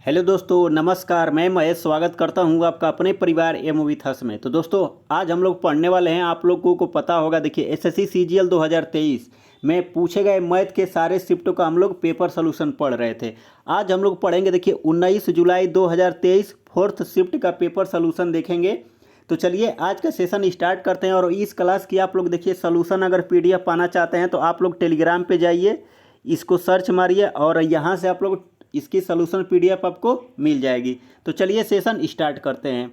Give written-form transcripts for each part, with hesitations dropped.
Hello दोस्तों, नमस्कार। मैं महेश स्वागत करता हूं आपका अपने परिवार एम विथ हस में। तो दोस्तों, आज हम लोग पढ़ने वाले हैं। आप लोगों को पता होगा, देखिए एसएससी सीजीएल 2023 में पूछे गए मैथ के सारे शिफ्टों का हम लोग पेपर सोल्यूशन पढ़ रहे थे। आज हम लोग पढ़ेंगे, देखिए 19 जुलाई 2023 फोर्थ शिफ्ट का पेपर सोल्यूशन देखेंगे। तो चलिए आज का सेशन स्टार्ट करते हैं। और इस क्लास की आप लोग देखिए सोल्यूशन अगर पीडीएफ पाना चाहते हैं तो आप लोग टेलीग्राम पे जाइए, इसको सर्च मारिए और यहाँ से आप लोग इसकी सोल्यूशन पीडीएफ आपको मिल जाएगी। तो चलिए सेशन स्टार्ट करते हैं।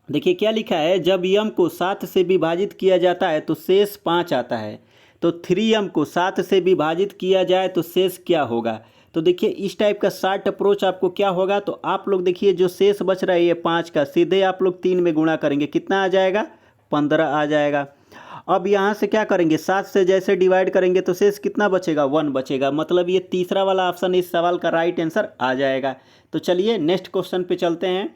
देखिए क्या लिखा है, जब यम को 7 से विभाजित किया जाता है तो शेष 5 आता है। तो 3m को 7 से विभाजित किया जाए तो शेष क्या होगा। तो देखिए इस टाइप का शार्ट अप्रोच आपको क्या होगा। तो आप लोग देखिए जो शेष बच रहा है ये 5 का, सीधे आप लोग 3 में गुणा करेंगे, कितना आ जाएगा, 15 आ जाएगा। अब यहाँ से क्या करेंगे, 7 से जैसे डिवाइड करेंगे तो शेष कितना बचेगा, 1 बचेगा। मतलब ये तीसरा वाला ऑप्शन इस सवाल का राइट आंसर आ जाएगा। तो चलिए नेक्स्ट क्वेश्चन पे चलते हैं।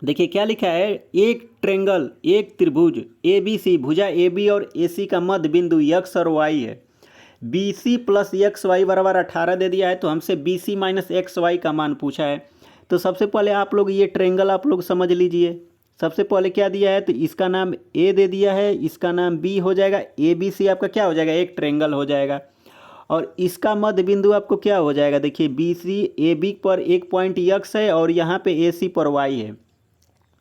देखिए क्या लिखा है, एक ट्रेंगल, एक त्रिभुज ए बी सी, भुजा ए बी और ए सी का मध्य बिंदु यक्स और वाई है। B c plus x y बराबर 18 दे दिया है। तो हमसे b c minus x y का मान पूछा है। तो सबसे पहले आप लोग ये ट्रेंगल आप लोग समझ लीजिए। सबसे पहले क्या दिया है, तो इसका नाम ए दे दिया है, इसका नाम बी हो जाएगा। ए बी सी आपका क्या हो जाएगा, एक ट्रेंगल हो जाएगा। और इसका मध्य बिंदु आपको क्या हो जाएगा, देखिए बी सी ए बी पर एक पॉइंट यक्स है और यहाँ पे ए सी पर वाई है,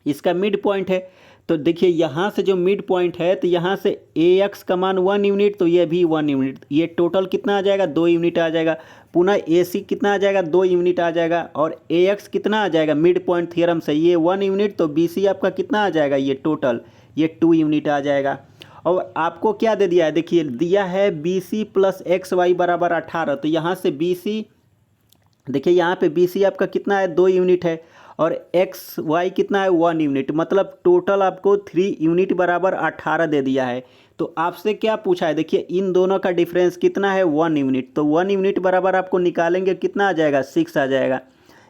इसका मिड पॉइंट है। तो देखिए यहाँ से जो मिड पॉइंट है, तो यहाँ से ए एक्स का मान 1 यूनिट, तो ये भी 1 यूनिट, ये टोटल कितना आ जाएगा, 2 यूनिट आ जाएगा। पुनः ए सी कितना आ जाएगा, 2 यूनिट आ जाएगा। और ए एक्स कितना आ जाएगा, मिड पॉइंट थ्योरम से ये 1 यूनिट, तो बी सी आपका कितना आ जाएगा, ये टोटल ये 2 यूनिट आ जाएगा। और आपको क्या दे दिया है, देखिए दिया है b c plus x y बराबर 18। तो यहाँ से बी सी, देखिए यहाँ पे बी सी आपका कितना है, 2 यूनिट है, और एक्स वाई कितना है, 1 यूनिट। मतलब टोटल आपको 3 यूनिट बराबर 18 दे दिया है। तो आपसे क्या पूछा है, देखिए इन दोनों का डिफरेंस कितना है, 1 यूनिट। तो 1 यूनिट बराबर आपको निकालेंगे कितना आ जाएगा, 6 आ जाएगा।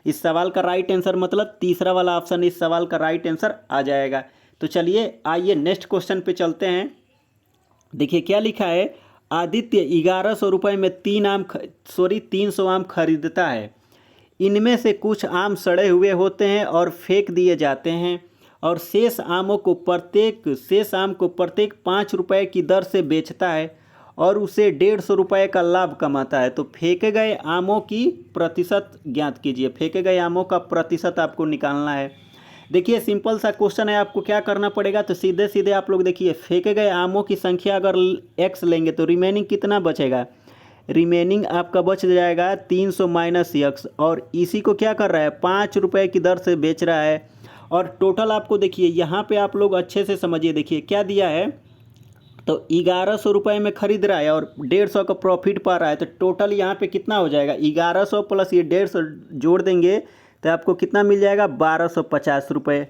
इस सवाल का राइट आंसर मतलब तीसरा वाला ऑप्शन इस सवाल का राइट आंसर आ जाएगा। तो चलिए आइए नेक्स्ट क्वेश्चन पे चलते हैं। देखिए क्या लिखा है, आदित्य 1100 रुपये में 300 आम खरीदता है। इनमें से कुछ आम सड़े हुए होते हैं और फेंक दिए जाते हैं, और शेष आम को प्रत्येक 5 रुपये की दर से बेचता है और उसे 150 रुपये का लाभ कमाता है। तो फेंके गए आमों की प्रतिशत ज्ञात कीजिए। फेंके गए आमों का प्रतिशत आपको निकालना है। देखिए सिंपल सा क्वेश्चन है, आपको क्या करना पड़ेगा, तो सीधे सीधे आप लोग देखिए फेंके गए आमों की संख्या अगर x लेंगे तो रिमेनिंग कितना बचेगा, रिमेनिंग आपका बच जाएगा 300 माइनस यक्स। और इसी को क्या कर रहा है, 5 रुपये की दर से बेच रहा है। और टोटल आपको देखिए यहाँ पे आप लोग अच्छे से समझिए, देखिए क्या दिया है, तो 1100 रुपये में खरीद रहा है और 150 का प्रॉफिट पा रहा है। तो टोटल यहाँ पे कितना हो जाएगा, 1100 प्लस ये 150 जोड़ देंगे तो आपको कितना मिल जाएगा, 1250 रुपये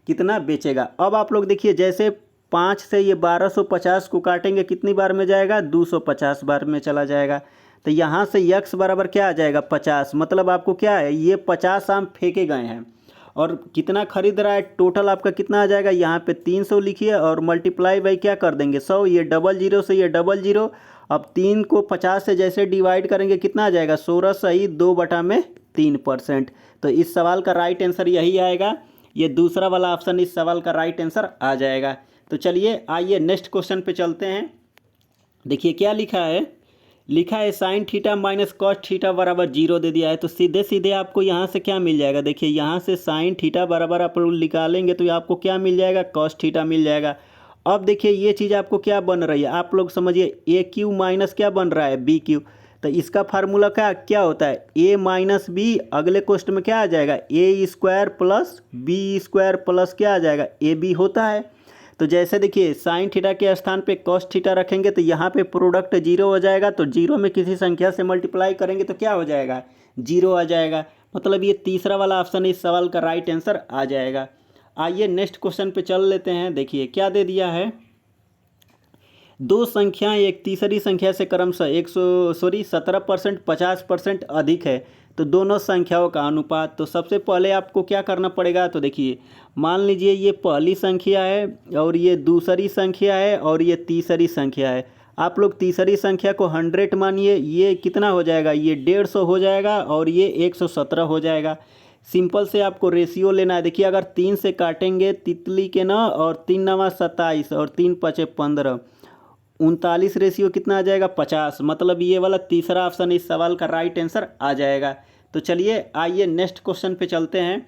कितना बेचेगा। अब आप लोग देखिए जैसे 5 से ये 1250 को काटेंगे कितनी बार में जाएगा, 250 बार में चला जाएगा। तो यहाँ से यक्स बराबर क्या आ जाएगा, 50। मतलब आपको क्या है, ये 50 आम फेंके गए हैं और कितना खरीद रहा है, टोटल आपका कितना आ जाएगा, यहाँ पे 300 लिखिए और मल्टीप्लाई बाई क्या कर देंगे, 100। ये 00 से ये 00। अब 3 को 50 से जैसे डिवाइड करेंगे कितना आ जाएगा, 16 सही 2/3%। तो इस सवाल का राइट आंसर यही आएगा। ये दूसरा वाला ऑप्शन इस सवाल का राइट आंसर आ जाएगा। तो चलिए आइए नेक्स्ट क्वेश्चन पे चलते हैं। देखिए क्या लिखा है sine theta minus cos theta बराबर 0 दे दिया है। तो सीधे सीधे आपको यहाँ से क्या मिल जाएगा, देखिए यहाँ से साइन थीटा बराबर आप लोग निकालेंगे तो आपको क्या मिल जाएगा, कॉस थीटा मिल जाएगा। अब देखिए ये चीज़ आपको क्या बन रही है, आप लोग समझिए, ए क्यू माइनस क्या बन रहा है, बी क्यू। तो इसका फार्मूला क्या होता है, ए माइनस बी, अगले क्वेश्चन में क्या आ जाएगा, A square plus B square plus क्या आ जाएगा, ए बी होता है। तो जैसे देखिए साइन थीटा के स्थान पे कॉस थीटा रखेंगे तो यहाँ पे प्रोडक्ट 0 हो जाएगा। तो 0 में किसी संख्या से मल्टीप्लाई करेंगे तो क्या हो जाएगा, 0 आ जाएगा। मतलब ये तीसरा वाला ऑप्शन इस सवाल का राइट आंसर आ जाएगा। आइए नेक्स्ट क्वेश्चन पे चल लेते हैं। देखिए क्या दे दिया है, दो संख्याएं एक तीसरी संख्या से क्रमशः 17% 50% अधिक है, तो दोनों संख्याओं का अनुपात। तो सबसे पहले आपको क्या करना पड़ेगा, तो देखिए मान लीजिए ये पहली संख्या है और ये दूसरी संख्या है और ये तीसरी संख्या है। आप लोग तीसरी संख्या को 100 मानिए, ये कितना हो जाएगा, ये 150 हो जाएगा और ये 117 हो जाएगा। सिंपल से आपको रेशियो लेना है। देखिए अगर 3 से काटेंगे तितली के ना, और 3 नवा 27 और 3 पचे 15, 39 रेशियो कितना आ जाएगा, 50। मतलब ये वाला तीसरा ऑप्शन इस सवाल का राइट आंसर आ जाएगा। तो चलिए आइए नेक्स्ट क्वेश्चन पे चलते हैं।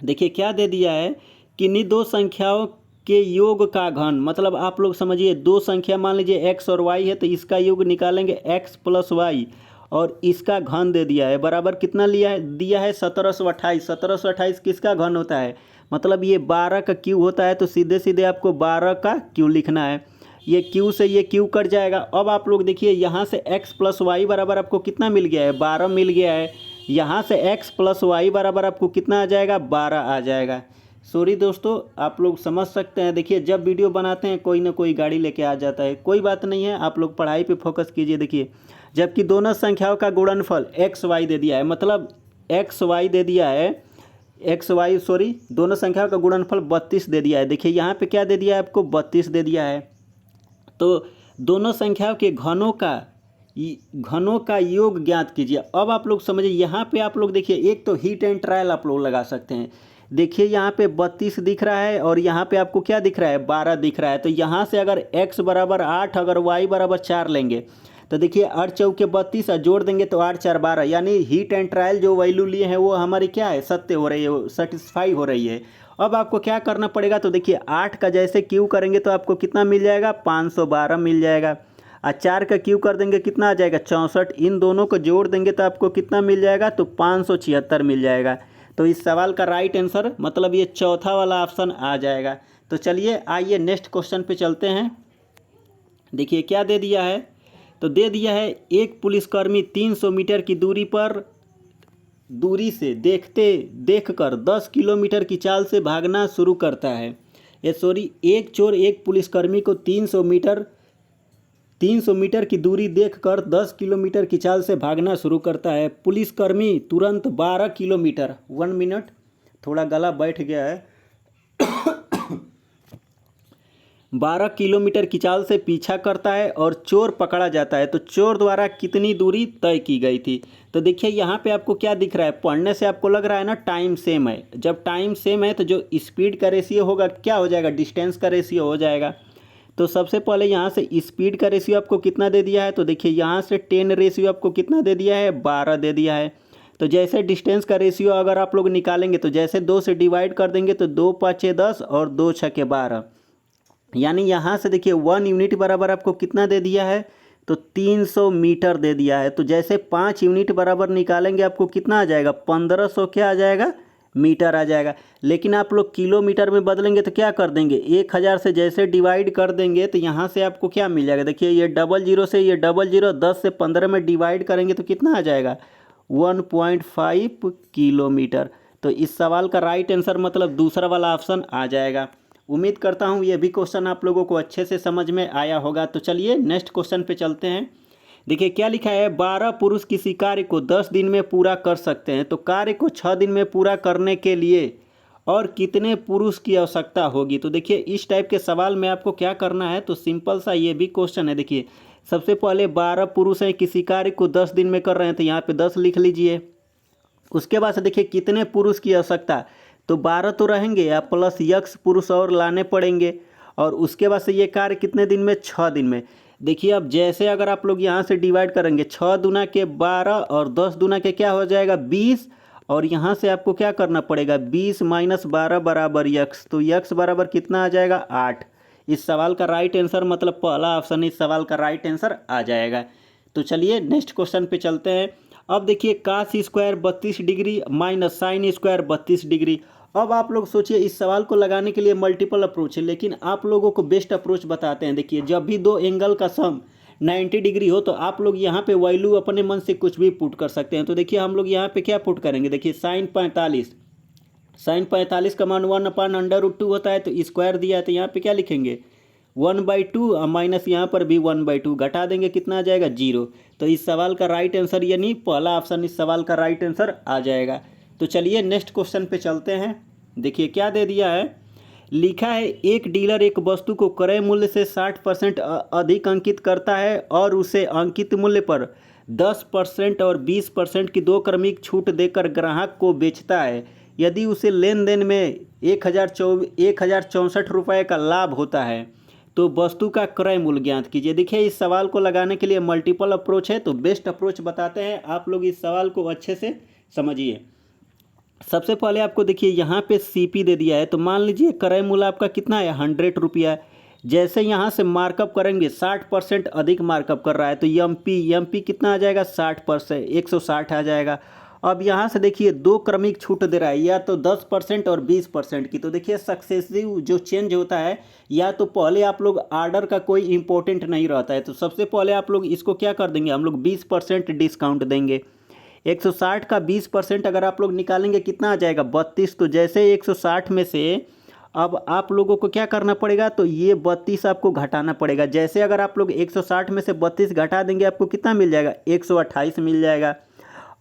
देखिए क्या दे दिया है, किन्हीं दो संख्याओं के योग का घन, मतलब आप लोग समझिए दो संख्या मान लीजिए x और y है, तो इसका योग निकालेंगे x प्लस वाई, और इसका घन दे दिया है बराबर कितना लिया है, दिया है 1728। 1728 किसका घन होता है, मतलब ये 12 का क्यू होता है। तो सीधे सीधे आपको 12 का क्यू लिखना है। ये क्यू से ये क्यू कट जाएगा। अब आप लोग देखिए यहाँ से x प्लस वाई बराबर आपको कितना मिल गया है, 12 मिल गया है। यहाँ से x प्लस वाई बराबर आपको कितना आ जाएगा, 12 आ जाएगा। सॉरी दोस्तों, आप लोग समझ सकते हैं। देखिए जब वीडियो बनाते हैं कोई ना कोई गाड़ी लेके आ जाता है, कोई बात नहीं है, आप लोग पढ़ाई पे फोकस कीजिए। देखिए जबकि दोनों संख्याओं का गुणनफल एक्स वाई दे दिया है, मतलब एक्स वाई दे दिया है, दोनों संख्याओं का गुणनफल 32 दे दिया है। देखिए यहाँ पे क्या दे दिया है आपको, 32 दे दिया है। तो दोनों संख्याओं के घनों का योग ज्ञात कीजिए। अब आप लोग समझिए, यहाँ पे आप लोग देखिए एक तो हीट एंड ट्रायल आप लोग लगा सकते हैं। देखिए यहाँ पे 32 दिख रहा है और यहाँ पे आपको क्या दिख रहा है, 12 दिख रहा है। तो यहाँ से अगर x बराबर 8, अगर y बराबर 4 लेंगे, तो देखिए 8 चौके 32 और जोड़ देंगे तो 8 4 12, यानी हीट एंड ट्रायल जो वैल्यू लिए हैं वो हमारी क्या है, सत्य हो रही है, सेटिस्फाई हो रही है। अब आपको क्या करना पड़ेगा, तो देखिए 8 का जैसे क्यू करेंगे तो आपको कितना मिल जाएगा, 512 मिल जाएगा। और 4 का क्यू कर देंगे कितना आ जाएगा, 64। इन दोनों को जोड़ देंगे तो आपको कितना मिल जाएगा, तो 576 मिल जाएगा। तो इस सवाल का राइट आंसर मतलब ये चौथा वाला ऑप्शन आ जाएगा। तो चलिए आइए नेक्स्ट क्वेश्चन पे चलते हैं। देखिए क्या दे दिया है, तो दे दिया है एक पुलिसकर्मी 300 मीटर की दूरी से देखकर 10 किलोमीटर की चाल से भागना शुरू करता है। एक चोर एक पुलिसकर्मी को 300 मीटर की दूरी देखकर 10 किलोमीटर की चाल से भागना शुरू करता है। पुलिसकर्मी तुरंत 12 किलोमीटर, 1 मिनट, थोड़ा गला बैठ गया है 12 किलोमीटर की चाल से पीछा करता है और चोर पकड़ा जाता है। तो चोर द्वारा कितनी दूरी तय की गई थी। तो देखिए यहाँ पे आपको क्या दिख रहा है, पढ़ने से आपको लग रहा है ना टाइम सेम है। जब टाइम सेम है तो जो स्पीड का रेशियो होगा क्या हो जाएगा, डिस्टेंस का रेशियो हो जाएगा। तो सबसे पहले यहाँ से स्पीड का रेशियो आपको कितना दे दिया है, तो देखिए यहाँ से 10 रेशियो आपको कितना दे दिया है, 12 दे दिया है। तो जैसे डिस्टेंस का रेशियो अगर आप लोग निकालेंगे तो जैसे 2 से डिवाइड कर देंगे तो 2 5 10 और 2 6 12, यानी यहाँ से देखिए 1 यूनिट बराबर आपको कितना दे दिया है, तो 300 मीटर दे दिया है। तो जैसे 5 यूनिट बराबर निकालेंगे आपको कितना आ जाएगा, 1500 क्या आ जाएगा, मीटर आ जाएगा। लेकिन आप लोग किलोमीटर में बदलेंगे तो क्या कर देंगे, 1000 से जैसे डिवाइड कर देंगे तो यहाँ से आपको क्या मिल जाएगा, देखिए ये 00 से ये 00, 10 से 15 में डिवाइड करेंगे तो कितना आ जाएगा, 1.5 किलोमीटर। तो इस सवाल का राइट आंसर मतलब दूसरा वाला ऑप्शन आ जाएगा। उम्मीद करता हूँ ये भी क्वेश्चन आप लोगों को अच्छे से समझ में आया होगा। तो चलिए नेक्स्ट क्वेश्चन पे चलते हैं। देखिए क्या लिखा है, 12 पुरुष किसी कार्य को 10 दिन में पूरा कर सकते हैं। तो कार्य को 6 दिन में पूरा करने के लिए और कितने पुरुष की आवश्यकता होगी। तो देखिए इस टाइप के सवाल में आपको क्या करना है, तो सिंपल सा ये भी क्वेश्चन है। देखिए सबसे पहले 12 पुरुष हैं, किसी कार्य को 10 दिन में कर रहे हैं, तो यहाँ पे 10 लिख लीजिए। उसके बाद से देखिए कितने पुरुष की आवश्यकता, तो 12 तो रहेंगे या प्लस यक्स पुरुष और लाने पड़ेंगे। और उसके बाद से ये कार्य कितने दिन में, 6 दिन में। देखिए अब जैसे अगर आप लोग यहाँ से डिवाइड करेंगे, 6 दूना के 12 और 10 दूना के क्या हो जाएगा, 20। और यहाँ से आपको क्या करना पड़ेगा, 20 माइनस 12 बराबर यक्स। तो यक्स बराबर कितना आ जाएगा, 8। इस सवाल का राइट आंसर मतलब पहला ऑप्शन इस सवाल का राइट आंसर आ जाएगा। तो चलिए नेक्स्ट क्वेश्चन पे चलते हैं। अब देखिए cos square 32 degree minus sine square 32 degree. अब आप लोग सोचिए, इस सवाल को लगाने के लिए मल्टीपल अप्रोच है, लेकिन आप लोगों को बेस्ट अप्रोच बताते हैं। देखिए जब भी दो एंगल का सम 90 डिग्री हो तो आप लोग यहाँ पे वैल्यू अपने मन से कुछ भी पुट कर सकते हैं। तो देखिए हम लोग यहाँ पे क्या पुट करेंगे, देखिए साइन 45 का मान 1/√2 होता है। तो स्क्वायर दिया है तो यहाँ पे क्या लिखेंगे, 1/2 माइनस यहाँ पर भी 1/2 घटा देंगे, कितना आ जाएगा, 0। तो इस सवाल का राइट आंसर यानी पहला ऑप्शन इस सवाल का राइट आंसर आ जाएगा। तो चलिए नेक्स्ट क्वेश्चन पे चलते हैं। देखिए क्या दे दिया है, लिखा है एक डीलर एक वस्तु को क्रय मूल्य से 60% अधिक अंकित करता है और उसे अंकित मूल्य पर 10% और 20% की दो क्रमिक छूट देकर ग्राहक को बेचता है। यदि उसे लेन देन में 1064 रुपये का लाभ होता है तो वस्तु का क्रय मूल्य ज्ञात कीजिए। देखिए इस सवाल को लगाने के लिए मल्टीपल अप्रोच है, तो बेस्ट अप्रोच बताते हैं, आप लोग इस सवाल को अच्छे से समझिए। सबसे पहले आपको देखिए यहाँ पे सीपी दे दिया है, तो मान लीजिए क्रय मूल्य आपका कितना है 100 रुपया है। जैसे यहाँ से मार्कअप करेंगे 60% अधिक मार्कअप कर रहा है तो एमपी कितना आ जाएगा 60%, 160 आ जाएगा। अब यहाँ से देखिए दो क्रमिक छूट दे रहा है, या तो 10% और 20% की। तो देखिए सक्सेसिव जो चेंज होता है, या तो पहले आप लोग आर्डर का कोई इंपॉर्टेंट नहीं रहता है, तो सबसे पहले आप लोग इसको क्या कर देंगे, हम लोग 20% डिस्काउंट देंगे। 160 का 20% अगर आप लोग निकालेंगे कितना आ जाएगा 32। तो जैसे 160 में से अब आप लोगों को क्या करना पड़ेगा, तो ये 32 आपको घटाना पड़ेगा। जैसे अगर आप लोग 160 में से 32 घटा देंगे आपको कितना मिल जाएगा 128 मिल जाएगा।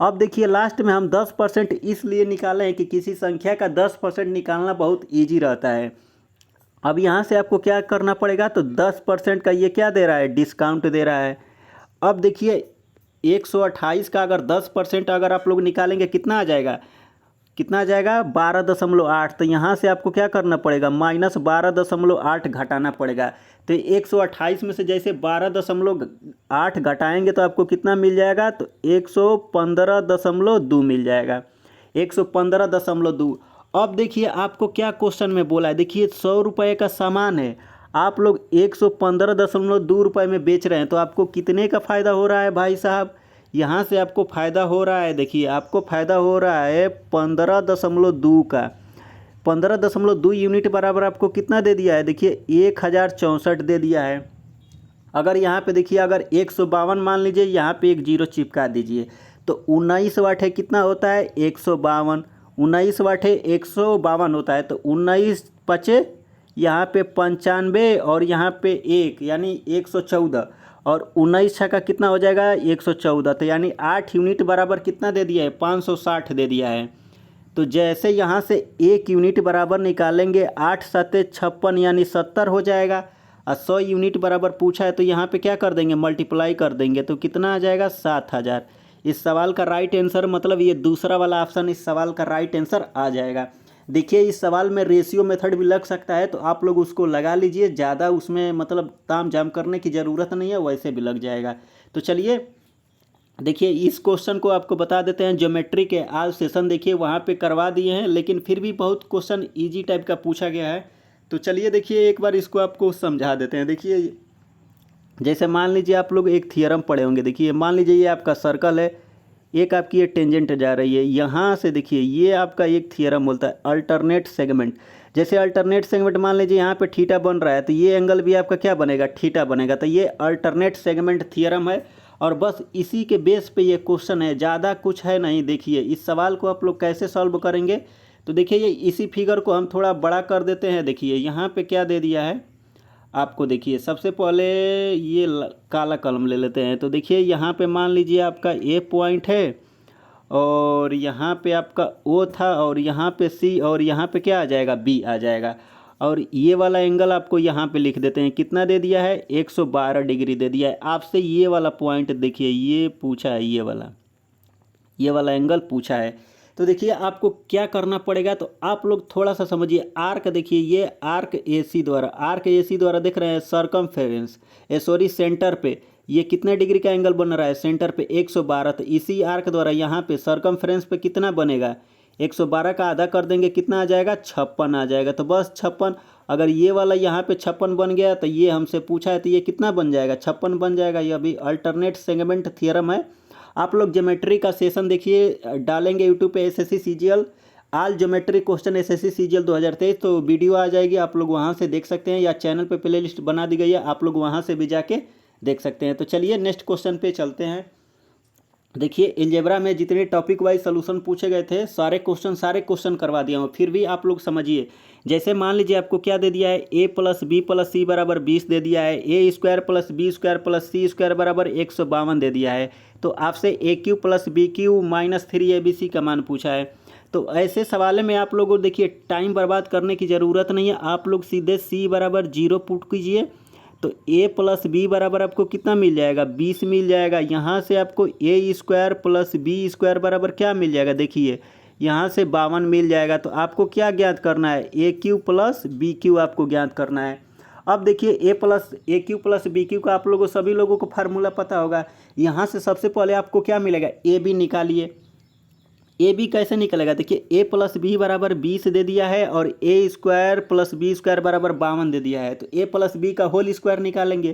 अब देखिए लास्ट में हम 10% इसलिए निकाले हैं कि किसी संख्या का 10% निकालना बहुत ईजी रहता है। अब यहाँ से आपको क्या करना पड़ेगा, तो 10% का ये क्या दे रहा है डिस्काउंट दे रहा है। अब देखिए 128 का अगर 10% अगर आप लोग निकालेंगे कितना आ जाएगा 12.8। तो यहाँ से आपको क्या करना पड़ेगा -12.8 घटाना पड़ेगा। तो 128 में से जैसे 12.8 घटाएंगे तो आपको कितना मिल जाएगा, तो 115.2 मिल जाएगा, 115.2। अब देखिए आपको क्या क्वेश्चन में बोला है, देखिए 100 रुपये का सामान है, आप लोग 115.2 रुपये में बेच रहे हैं, तो आपको कितने का फ़ायदा हो रहा है भाई साहब, यहाँ से आपको फ़ायदा हो रहा है, देखिए आपको फ़ायदा हो रहा है 15.2 का। 15.2 यूनिट बराबर आपको कितना दे दिया है, देखिए 1064 दे दिया है। अगर यहाँ पे देखिए अगर 152 मान लीजिए, यहाँ पे एक जीरो चिपका दीजिए, तो 19 वाट है, कितना होता है 152, 19 वाट है 152 होता है, तो 19 पचे यहाँ पे 95 और यहाँ पे 1 यानी 114, और 19 छक्का कितना हो जाएगा 114, तो यानी 8 यूनिट बराबर कितना दे दिया है 560 दे दिया है। तो जैसे यहाँ से 1 यूनिट बराबर निकालेंगे 8 सत्ते 56 यानी 70 हो जाएगा, और 100 यूनिट बराबर पूछा है तो यहाँ पे क्या कर देंगे मल्टीप्लाई कर देंगे, तो कितना आ जाएगा 7000। इस सवाल का राइट आंसर मतलब ये दूसरा वाला ऑप्शन इस सवाल का राइट आंसर आ जाएगा। देखिए इस सवाल में रेशियो मेथड भी लग सकता है, तो आप लोग उसको लगा लीजिए, ज़्यादा उसमें मतलब ताम झाम करने की ज़रूरत नहीं है, वैसे भी लग जाएगा। तो चलिए देखिए इस क्वेश्चन को आपको बता देते हैं। ज्योमेट्री के आज सेशन देखिए वहाँ पे करवा दिए हैं, लेकिन फिर भी बहुत क्वेश्चन इजी टाइप का पूछा गया है। तो चलिए देखिए एक बार इसको आपको समझा देते हैं। देखिए जैसे मान लीजिए आप लोग एक थियरम पढ़े होंगे, देखिए मान लीजिए ये आपका सर्कल है, एक आपकी ये टेंजेंट जा रही है, यहाँ से देखिए ये आपका एक थियरम बोलता है अल्टरनेट सेगमेंट। जैसे अल्टरनेट सेगमेंट मान लीजिए यहाँ पे थीटा बन रहा है, तो ये एंगल भी आपका क्या बनेगा थीटा बनेगा। तो ये अल्टरनेट सेगमेंट थियरम है, और बस इसी के बेस पे ये क्वेश्चन है, ज़्यादा कुछ है नहीं। देखिए इस सवाल को आप लोग कैसे सॉल्व करेंगे, तो देखिए ये इसी फिगर को हम थोड़ा बड़ा कर देते हैं। देखिए यहाँ पे क्या दे दिया है आपको, देखिए सबसे पहले ये काला कलम ले लेते हैं। तो देखिए यहाँ पे मान लीजिए आपका ए पॉइंट है, और यहाँ पे आपका ओ था, और यहाँ पे सी, और यहाँ पे क्या आ जाएगा बी आ जाएगा। और ये वाला एंगल आपको यहाँ पे लिख देते हैं, कितना दे दिया है 112 डिग्री दे दिया है। आपसे ये वाला पॉइंट देखिए ये पूछा है, ये वाला एंगल पूछा है। तो देखिए आपको क्या करना पड़ेगा, तो आप लोग थोड़ा सा समझिए। आर्क देखिए ये आर्क एसी द्वारा देख रहे हैं सरकमफेरेंस सॉरी सेंटर पे ये कितने डिग्री का एंगल बन रहा है सेंटर पे 112। तो इसी आर्क द्वारा यहाँ पे सरकमफेरेंस पे कितना बनेगा 112 का आधा कर देंगे, कितना आ जाएगा 56 आ जाएगा। तो बस 56, अगर ये वाला यहाँ पे 56 बन गया तो ये हमसे पूछा है तो ये कितना बन जाएगा 56 बन जाएगा। ये अभी अल्टरनेट सेगमेंट थियरम है। आप लोग ज्योमेट्री का सेशन देखिए डालेंगे यूट्यूब पे एसएससी सीजीएल आल ज्योमेट्री क्वेश्चन एसएससी सीजीएल 2023, तो वीडियो आ जाएगी, आप लोग वहाँ से देख सकते हैं, या चैनल पे प्लेलिस्ट बना दी गई है, आप लोग वहाँ से भी जाके देख सकते हैं। तो चलिए नेक्स्ट क्वेश्चन पे चलते हैं। देखिए अलजेब्रा में जितने टॉपिक वाइज सोल्यूशन पूछे गए थे सारे क्वेश्चन करवा दिया हूँ, फिर भी आप लोग समझिए। जैसे मान लीजिए आपको क्या दे दिया है a + b + c बराबर 20 दे दिया है, a² + b² + c² बराबर 152 दे दिया है। तो आपसे a³ + b³ - 3abc का मान पूछा है। तो ऐसे सवाल में आप लोगों को देखिए टाइम बर्बाद करने की ज़रूरत नहीं है, आप लोग सीधे c बराबर 0 पुट कीजिए तो a प्लस बी बराबर आपको कितना मिल जाएगा 20 मिल जाएगा। यहाँ से आपको a square plus B square बराबर क्या मिल जाएगा, देखिए यहाँ से 52 मिल जाएगा। तो आपको क्या ज्ञात करना है, ए क्यू प्लस बी क्यू आपको ज्ञात करना है। अब देखिए ए क्यू प्लस बी क्यू का आप लोगों सभी लोगों को फार्मूला पता होगा। यहाँ से सबसे पहले आपको क्या मिलेगा, ए बी निकालिए। ए बी कैसे निकलेगा, देखिए ए प्लस बी बराबर 20 दे दिया है और ए स्क्वायर प्लस बी स्क्वायर बराबर 52 दे दिया है। तो ए प्लस बी का होल स्क्वायर निकालेंगे,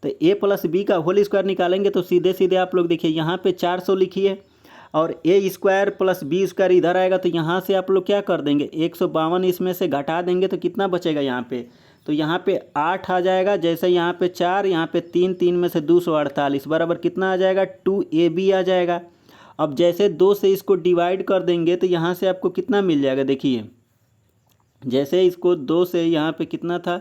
तो ए प्लस बी का होल स्क्वायर निकालेंगे तो सीधे सीधे आप लोग देखिए यहाँ पे 400 लिखिए और ए स्क्वायर प्लस बी स्क्वायर इधर आएगा तो यहाँ से आप लोग क्या कर देंगे 152 इसमें से घटा देंगे तो कितना बचेगा यहाँ पे, तो यहाँ पे 8 आ जाएगा। जैसे यहाँ पे 4, यहाँ पे 3, 3 में से 248 बराबर कितना आ जाएगा 2ab आ जाएगा। अब जैसे 2 से इसको डिवाइड कर देंगे तो यहाँ से आपको कितना मिल जाएगा, देखिए जैसे इसको 2 से यहाँ पे कितना था,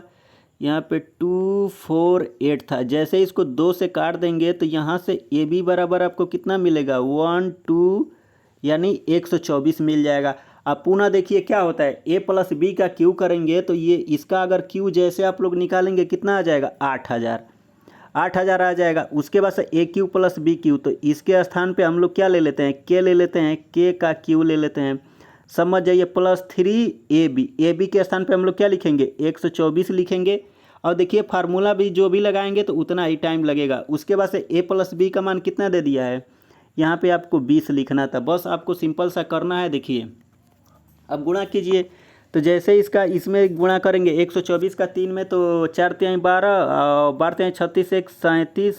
यहाँ पे 248 था। जैसे इसको 2 से काट देंगे तो यहाँ से ए बी बराबर आपको कितना मिलेगा 1 2 यानी 124 मिल जाएगा। अब पुनः देखिए क्या होता है, ए प्लस बी का क्यू करेंगे तो ये इसका अगर क्यू जैसे आप लोग निकालेंगे कितना आ जाएगा 8000 आ जाएगा। उसके बाद से ए क्यू प्लस बी क्यू, तो इसके स्थान पे हम लोग क्या ले लेते हैं के ले लेते हैं, के का क्यू ले लेते हैं, समझ जाइए प्लस 3ab। ए बी के स्थान पे हम लोग क्या लिखेंगे 124 लिखेंगे। और देखिए फार्मूला भी जो भी लगाएंगे तो उतना ही टाइम लगेगा। उसके बाद से ए प्लस बी का मान कितना दे दिया है, यहाँ पे आपको 20 लिखना था, बस आपको सिंपल सा करना है। देखिए अब गुणा कीजिए, तो जैसे इसका इसमें गुणा करेंगे 124 का 3 में तो 4 तिहाई 12 और 12 तिहाई 36 1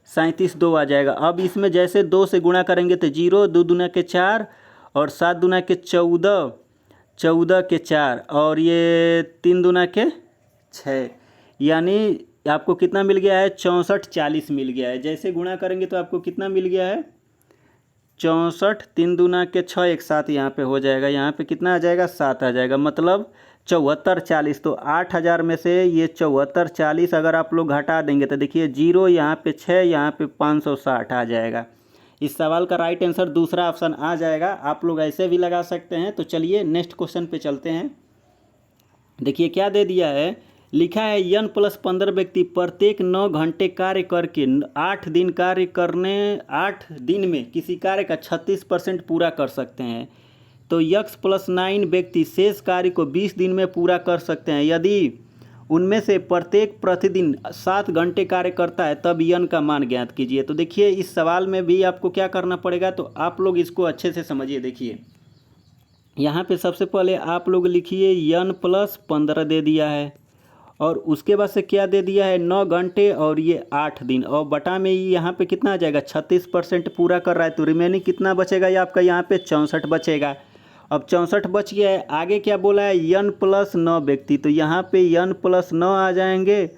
37 2 आ जाएगा। अब इसमें जैसे 2 से गुणा करेंगे तो 0 2 दूना के 4 और 7 दूना के 14 14 के 4 और ये 3 दूना के 6, यानी आपको कितना मिल गया है 64 40 मिल गया है। जैसे गुणा करेंगे तो आपको कितना मिल गया है 64, 3 दूना के 6 एक साथ यहाँ पे हो जाएगा, यहाँ पे कितना आ जाएगा 7 आ जाएगा, मतलब 74 40। तो 8000 में से ये 74 40 अगर आप लोग घटा देंगे तो देखिए 0 यहाँ पे 6 यहाँ पे 560 आ जाएगा। इस सवाल का राइट आंसर दूसरा ऑप्शन आ जाएगा। आप लोग ऐसे भी लगा सकते हैं। तो चलिए नेक्स्ट क्वेश्चन पे चलते हैं। देखिए क्या दे दिया है, लिखा है n + 15 व्यक्ति प्रत्येक 9 घंटे कार्य करके 8 दिन कार्य करने 8 दिन में किसी कार्य का 36% पूरा कर सकते हैं। तो x + 9 व्यक्ति शेष कार्य को 20 दिन में पूरा कर सकते हैं। यदि उनमें से प्रत्येक प्रतिदिन 7 घंटे कार्य करता है तब n का मान ज्ञात कीजिए। तो देखिए इस सवाल में भी आपको क्या करना पड़ेगा, तो आप लोग इसको अच्छे से समझिए। देखिए यहाँ पे सबसे पहले आप लोग लिखिए n + 15 दे दिया है और उसके बाद से क्या दे दिया है 9 घंटे और ये 8 दिन और बटा में यहाँ पे कितना आ जाएगा 36% पूरा कर रहा है। तो रिमेनिंग कितना बचेगा, ये आपका यहाँ पे 64 बचेगा। अब 64 बच गया है। आगे क्या बोला है n + 9 व्यक्ति, तो यहाँ पे n + 9 आ जाएंगे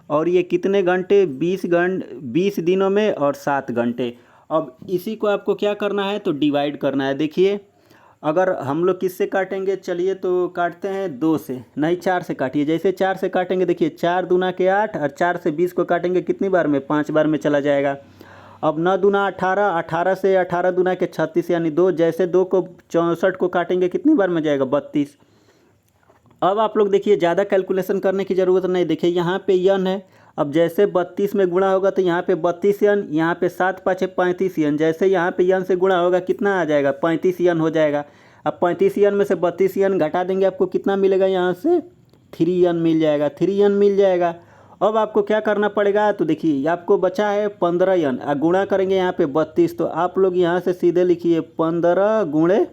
और ये कितने घंटे 20 दिनों में और 7 घंटे। अब इसी को आपको क्या करना है तो डिवाइड करना है। देखिए अगर हम लोग किससे काटेंगे, चलिए तो काटते हैं 2 से, नहीं 4 से काटिए। जैसे 4 से काटेंगे देखिए 4 दूना के 8 और 4 से 20 को काटेंगे कितनी बार में 5 बार में चला जाएगा। अब 9 दूना 18, 18 से 18 दूना के 36 यानी 2, जैसे 2 को 64 को काटेंगे कितनी बार में जाएगा 32। अब आप लोग देखिए ज़्यादा कैलकुलेशन करने की ज़रूरत नहीं। देखिए यहाँ पे n है, अब जैसे 32 में गुणा होगा तो यहाँ पे 32 n, यहाँ पे 7 5 35 n, जैसे यहाँ पे n से गुणा होगा कितना आ जाएगा 35 n हो जाएगा। अब 35 n में से 32 n घटा देंगे आपको कितना मिलेगा, यहाँ से 3 n मिल जाएगा, 3 n मिल जाएगा। अब आपको क्या करना पड़ेगा, तो देखिए आपको बचा है 15 n, गुणा करेंगे यहाँ पे 32, तो आप लोग यहाँ से सीधे लिखिए 15 गुणे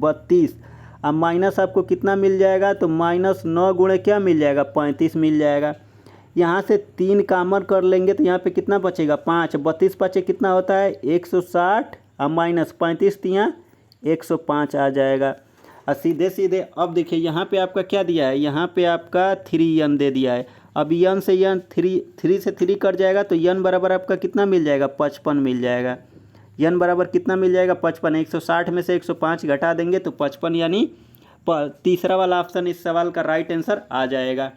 32। अब माइनस आपको कितना मिल जाएगा, तो -9 गुणे क्या मिल जाएगा 35 मिल जाएगा। यहाँ से 3 कॉमन कर लेंगे तो यहाँ पे कितना बचेगा 5, 32 5 कितना होता है 160 और माइनस 35 तियाँ 105 आ जाएगा। और सीधे सीधे अब देखिए यहाँ पे आपका क्या दिया है, यहाँ पे आपका 3n दे दिया है। अब n से n 3 से 3 कट जाएगा तो n बराबर आपका कितना मिल जाएगा 55 मिल जाएगा। n बराबर कितना मिल जाएगा 55, 160 में से 105 घटा देंगे तो 55, यानी तीसरा वाला ऑप्शन इस सवाल का राइट आंसर आ जाएगा।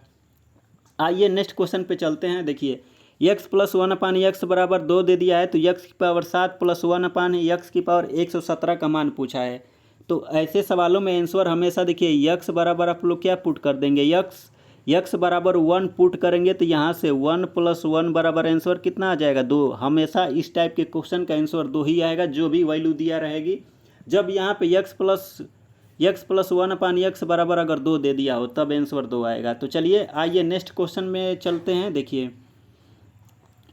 आइए नेक्स्ट क्वेश्चन पे चलते हैं। देखिए यक्स प्लस 1/x बराबर 2 दे दिया है, तो यक्स की पावर 7 प्लस 1/x की पावर 117 का मान पूछा है। तो ऐसे सवालों में आंसर हमेशा देखिए यक्स बराबर आप लोग क्या पुट कर देंगे, यक्स बराबर 1 पुट करेंगे तो यहाँ से 1 + 1 बराबर आंसर कितना आ जाएगा 2। हमेशा इस टाइप के क्वेश्चन का आंसर 2 ही आएगा, जो भी वैल्यू दिया रहेगी। जब यहाँ पे यक्स प्लस 1/x बराबर अगर 2 दे दिया हो तब आंसर 2 आएगा। तो चलिए आइए नेक्स्ट क्वेश्चन में चलते हैं। देखिए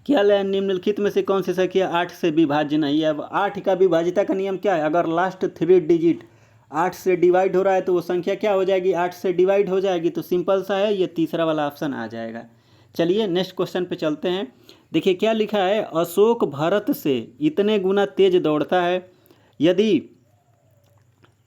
क्या निम्नलिखित में से कौन सी संख्या 8 से विभाज्य नहीं है। अब 8 का विभाज्यता का नियम क्या है, अगर लास्ट 3 डिजिट 8 से डिवाइड हो रहा है तो वो संख्या क्या हो जाएगी, 8 से डिवाइड हो जाएगी। तो सिंपल सा है, ये तीसरा वाला ऑप्शन आ जाएगा। चलिए नेक्स्ट क्वेश्चन पे चलते हैं। देखिए क्या लिखा है, अशोक भरत से इतने गुना तेज दौड़ता है।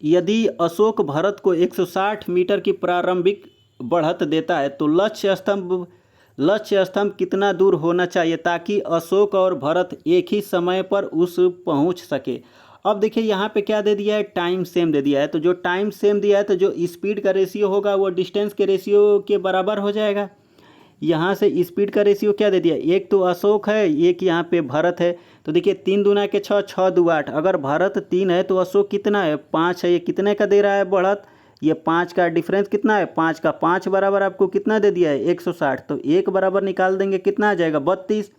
यदि अशोक भरत को 160 मीटर की प्रारंभिक बढ़त देता है तो लक्ष्य स्तंभ कितना दूर होना चाहिए ताकि अशोक और भरत एक ही समय पर उस पहुंच सके। अब देखिए यहाँ पे क्या दे दिया है, टाइम सेम दे दिया है। तो जो टाइम सेम दिया है तो जो स्पीड का रेशियो होगा वो डिस्टेंस के रेशियो के बराबर हो जाएगा। यहाँ से स्पीड का रेशियो क्या दे दिया, एक तो अशोक है, एक यहाँ पे भरत है। तो देखिए 3 दूना के 6, 6 दू 8। अगर भरत 3 है तो अशोक कितना है 5 है। ये कितने का दे रहा है बढ़त, ये 5 का डिफरेंस कितना है 5 का 5 बराबर आपको कितना दे दिया है 160। तो 1 बराबर निकाल देंगे कितना आ जाएगा 32।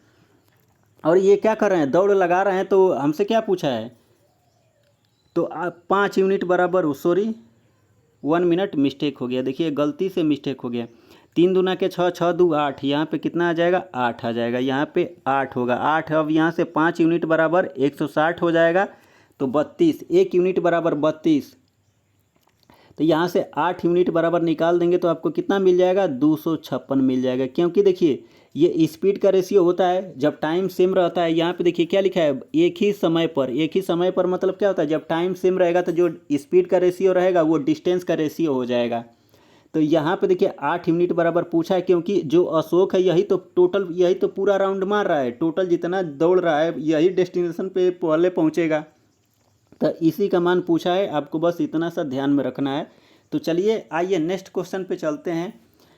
और ये क्या कर रहे हैं, दौड़ लगा रहे हैं। तो हमसे क्या पूछा है, तो 5 यूनिट बराबर 1 मिनट मिस्टेक हो गया। देखिए गलती से मिस्टेक हो गया। 3 दूना के 6, 6 दू 8। यहाँ पे कितना आ जाएगा 8 आ जाएगा, यहाँ पे 8 होगा 8। अब यहाँ से 5 यूनिट बराबर 160 हो जाएगा तो 32। 1 यूनिट बराबर 32। तो यहाँ से 8 यूनिट बराबर निकाल देंगे तो आपको कितना मिल जाएगा 256 मिल जाएगा। क्योंकि देखिए ये स्पीड का रेशियो होता है जब टाइम सेम रहता है। यहाँ पे देखिए क्या लिखा है, एक ही समय पर मतलब क्या होता है, जब टाइम सेम रहेगा तो जो स्पीड का रेशियो रहेगा वो डिस्टेंस का रेशियो हो जाएगा। तो यहाँ पे देखिए 8 यूनिट बराबर पूछा है, क्योंकि जो अशोक है यही तो पूरा राउंड मार रहा है। टोटल जितना दौड़ रहा है यही डेस्टिनेशन पे पहले पहुँचेगा। तो इसी का मान पूछा है, आपको बस इतना सा ध्यान में रखना है। तो चलिए आइए नेक्स्ट क्वेश्चन पे चलते हैं।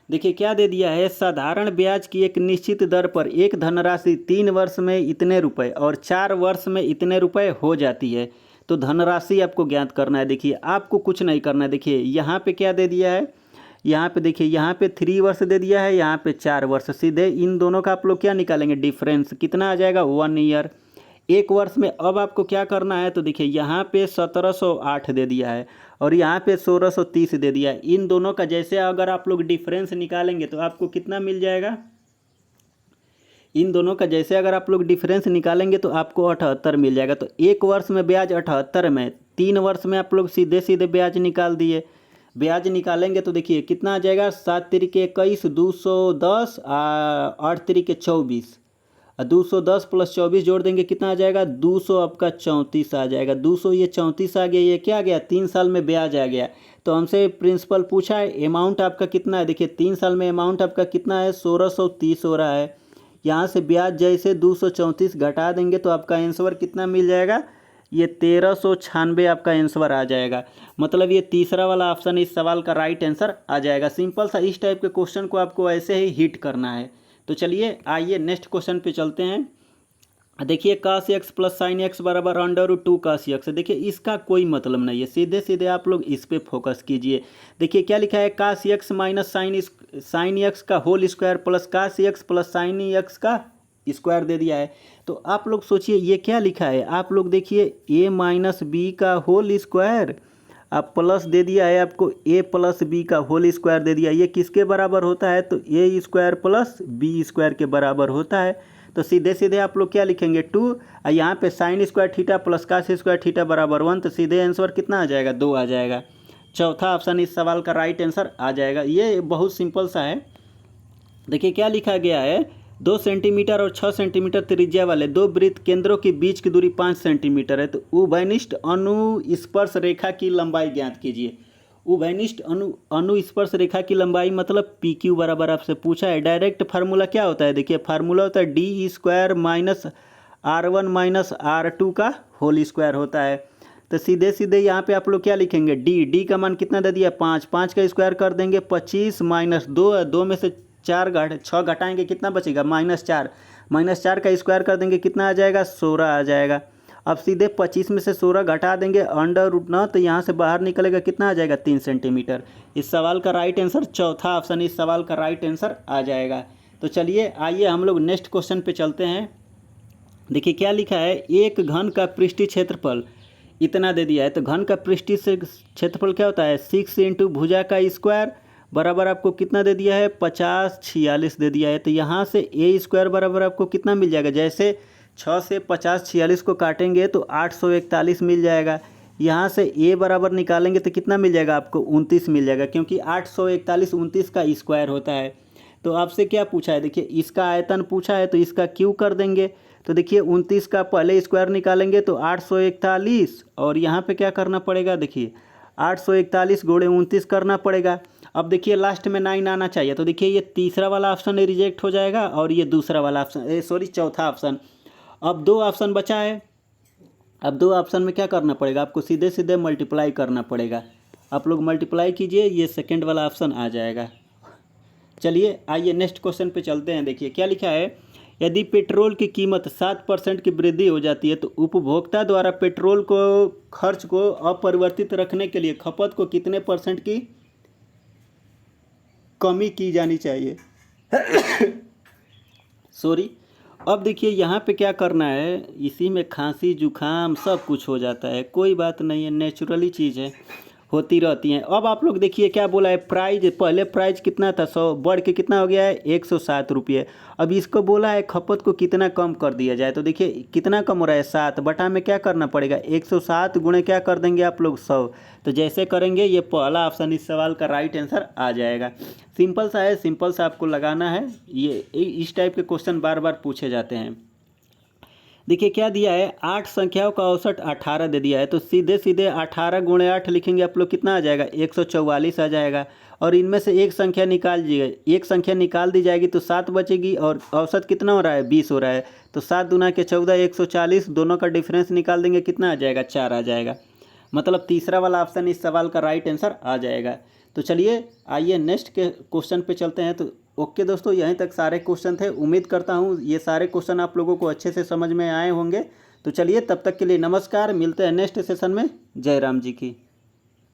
देखिए क्या दे दिया है, साधारण ब्याज की एक निश्चित दर पर एक धनराशि 3 वर्ष में इतने रुपए और 4 वर्ष में इतने रुपए हो जाती है। तो धनराशि आपको ज्ञात करना है। देखिए आपको कुछ नहीं करना है। देखिए यहाँ पे क्या दे दिया है, यहाँ पे देखिए यहाँ पे 3 वर्ष दे दिया है, यहाँ पे 4 वर्ष। सीधे इन दोनों का आप लोग क्या निकालेंगे, डिफरेंस कितना आ जाएगा 1 ईयर। 1 वर्ष में अब आपको क्या करना है, तो देखिए यहाँ पे 1708 दे दिया है और यहाँ पे 1630 दे दिया है। इन दोनों का जैसे अगर आप लोग डिफरेंस निकालेंगे तो आपको कितना मिल जाएगा, इन दोनों का जैसे अगर आप लोग डिफरेंस निकालेंगे तो आपको 78 मिल जाएगा। तो 1 वर्ष में ब्याज 78 में, 3 वर्ष में आप लोग सीधे सीधे ब्याज निकाल दिए। ब्याज निकालेंगे तो देखिए कितना आ जाएगा, 7 तिरिके 21, 210, 8 तिरिके 24, 210 + 24 जोड़ देंगे कितना आ जाएगा 200 आपका 34 आ जाएगा। 200 ये 34 आ गया, ये क्या आ गया 3 साल में ब्याज आ गया। तो हमसे प्रिंसिपल पूछा है अमाउंट आपका कितना है। देखिए 3 साल में अमाउंट आपका कितना है 1630 हो रहा है। यहाँ से ब्याज जैसे 234 घटा देंगे तो आपका आंसर कितना मिल जाएगा, ये 1396 आपका आंसर आ जाएगा। मतलब ये तीसरा वाला ऑप्शन इस सवाल का राइट आंसर आ जाएगा। सिंपल सा इस टाइप के क्वेश्चन को आपको ऐसे ही हिट करना है। तो चलिए आइए नेक्स्ट क्वेश्चन पे चलते हैं। देखिए cos x + sin x बराबर √2 cos x। देखिए इसका कोई मतलब नहीं है, सीधे सीधे आप लोग इस पे फोकस कीजिए। देखिए क्या लिखा है, cos x - sin x का whole square plus cos x + sin x का स्क्वायर दे दिया है। तो आप लोग सोचिए ये क्या लिखा है, आप लोग देखिए a - b का होल स्क्वायर, अब प्लस दे दिया है आपको a + b का होल स्क्वायर दे दिया। ये किसके बराबर होता है, तो a² + b² के बराबर होता है। तो सीधे सीधे आप लोग क्या लिखेंगे 2, और यहाँ पे sin² theta plus cos² theta बराबर 1। तो सीधे आंसर कितना आ जाएगा 2 आ जाएगा। चौथा ऑप्शन इस सवाल का राइट आंसर आ जाएगा। ये बहुत सिंपल सा है। देखिए क्या लिखा गया है, 2 सेंटीमीटर और 6 सेंटीमीटर त्रिज्या वाले 2 वृत्त केंद्रों के बीच की दूरी 5 सेंटीमीटर है। तो उभयनिष्ठ अनुस्पर्श रेखा की लंबाई ज्ञात कीजिए। उभयनिष्ठ अनुस्पर्श रेखा की लंबाई मतलब PQ बराबर आपसे पूछा है। डायरेक्ट फार्मूला क्या होता है, देखिए फार्मूला होता है d² - r1 - r2 का होल स्क्वायर होता है। तो सीधे सीधे यहाँ पे आप लोग क्या लिखेंगे, d का मान कितना दे दिया 5, 5 का स्क्वायर कर देंगे 25 - 2, 2 में से 6 घटाएंगे कितना बचेगा -4। -4 का स्क्वायर कर देंगे कितना आ जाएगा 16 आ जाएगा। अब सीधे 25 में से 16 घटा देंगे √9, तो यहाँ से बाहर निकलेगा कितना आ जाएगा 3 सेंटीमीटर। इस सवाल का राइट आंसर चौथा ऑप्शन इस सवाल का राइट आंसर आ जाएगा। तो चलिए आइए हम लोग नेक्स्ट क्वेश्चन पे चलते हैं। देखिए क्या लिखा है, एक घन का पृष्ठीय क्षेत्रफल इतना दे दिया है। तो घन का पृष्ठीय से क्षेत्रफल क्या होता है 6 × भुजा का स्क्वायर बराबर आपको कितना दे दिया है 50 46 दे दिया है। तो यहाँ से ए स्क्वायर बराबर आपको कितना मिल जाएगा, जैसे 6 से 50 46 को काटेंगे तो 841 मिल जाएगा। यहाँ से ए बराबर निकालेंगे तो कितना मिल जाएगा आपको 29 मिल जाएगा, क्योंकि 841 29 का स्क्वायर होता है। तो आपसे क्या पूछा है, देखिए इसका आयतन पूछा है तो इसका क्यू कर देंगे। तो देखिए 29 का पहले स्क्वायर निकालेंगे तो 841, और यहाँ पे क्या करना पड़ेगा, देखिए 841 × 29 करना पड़ेगा। अब देखिए लास्ट में 9 आना चाहिए। तो देखिए ये तीसरा वाला ऑप्शन रिजेक्ट हो जाएगा और ये दूसरा वाला ऑप्शन चौथा ऑप्शन। अब 2 ऑप्शन बचा है। अब 2 ऑप्शन में क्या करना पड़ेगा, आपको सीधे सीधे मल्टीप्लाई करना पड़ेगा। आप लोग मल्टीप्लाई कीजिए, ये सेकंड वाला ऑप्शन आ जाएगा। चलिए आइए नेक्स्ट क्वेश्चन पे चलते हैं। देखिए क्या लिखा है, यदि पेट्रोल की कीमत 7% की वृद्धि हो जाती है तो उपभोक्ता द्वारा पेट्रोल को खर्च को अपरिवर्तित रखने के लिए खपत को कितने % की कमी की जानी चाहिए। सॉरी। अब देखिए यहाँ पे क्या करना है, इसी में खांसी जुखाम सब कुछ हो जाता है, कोई बात नहीं है, नेचुरली चीज़ है, होती रहती हैं। अब आप लोग देखिए क्या बोला है, प्राइज पहले प्राइज कितना था 100 बढ़ के कितना हो गया है 107 रुपये। अब इसको बोला है खपत को कितना कम कर दिया जाए। तो देखिए कितना कम हो रहा है 7 बटा में क्या करना पड़ेगा 107 गुणे क्या कर देंगे आप लोग 100। तो जैसे करेंगे ये पहला ऑप्शन इस सवाल का राइट आंसर आ जाएगा। सिंपल सा है, सिंपल सा आपको लगाना है। ये इस टाइप के क्वेश्चन बार बार पूछे जाते हैं। देखिए क्या दिया है, 8 संख्याओं का औसत 18 दे दिया है। तो सीधे सीधे 18 × 8 लिखेंगे आप लोग कितना आ जाएगा 144 आ जाएगा। और इनमें से एक संख्या निकाल दीजिएगा, एक संख्या निकाल दी जाएगी तो 7 बचेगी, और औसत कितना हो रहा है 20 हो रहा है। तो 7 दूना के 14 140, दोनों का डिफरेंस निकाल देंगे कितना आ जाएगा 4 आ जाएगा। मतलब तीसरा वाला ऑप्शन इस सवाल का राइट आंसर आ जाएगा। तो चलिए आइए नेक्स्ट के क्वेश्चन पे चलते हैं। तो ओके दोस्तों, यहीं तक सारे क्वेश्चन थे। उम्मीद करता हूँ ये सारे क्वेश्चन आप लोगों को अच्छे से समझ में आए होंगे। तो चलिए तब तक के लिए नमस्कार, मिलते हैं नेक्स्ट सेशन में। जय राम जी की।